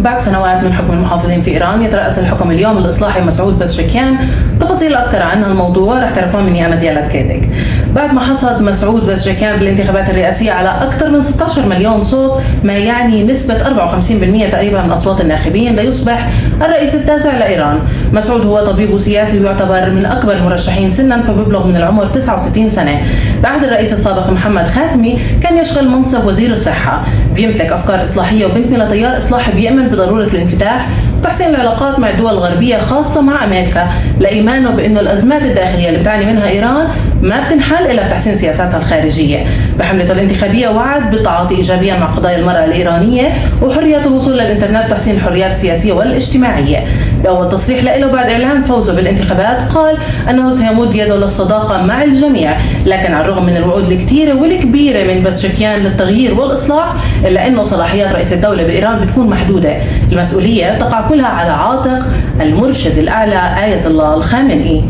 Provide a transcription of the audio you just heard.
بعد سنوات من حكم المحافظين في إيران يترأس الحكم اليوم الإصلاحي مسعود بزشكيان. تفاصيل أكثر عن هالموضوع رح تعرفون مني أنا ديالت كيدك. بعد ما حصد مسعود بزشكيان بالانتخابات الرئاسية على أكثر من 16 مليون صوت، ما يعني نسبة 54% تقريبا من أصوات الناخبين، ليصبح الرئيس التاسع لإيران. مسعود هو طبيب وسياسي ويعتبر من أكبر المرشحين سنا، فبيبلغ من العمر 69 سنة. بعد الرئيس السابق محمد خاتمي كان يشغل منصب وزير الصحة. بيمتلك أفكار إصلاحية وبنتمي لتيار إصلاحي بيؤمن بضرورة الانفتاح وتحسين العلاقات مع الدول الغربية خاصة مع أمريكا، لإيمانه بأنه الأزمات الداخلية اللي بتعاني منها إيران ما بتنحل إلا بتحسين سياساتها الخارجية. بحملته الانتخابية وعد بالتعاطي إيجابيا مع قضايا المرأة الإيرانية وحرية الوصول للإنترنت وتحسين الحريات السياسية والاجتماعية. بأول تصريح له بعد إعلان فوزه بالانتخابات قال أنه سيمد يده للصداقة مع الجميع، لكن على الرغم من الوعود الكثيرة والكبيرة من بزشكيان للتغيير والإصلاح، إلا أنه صلاحيات رئيس الدولة بإيران بتكون محدودة. المسؤولية تقع كلها على عاتق المرشد الأعلى آية الله الخامنئي.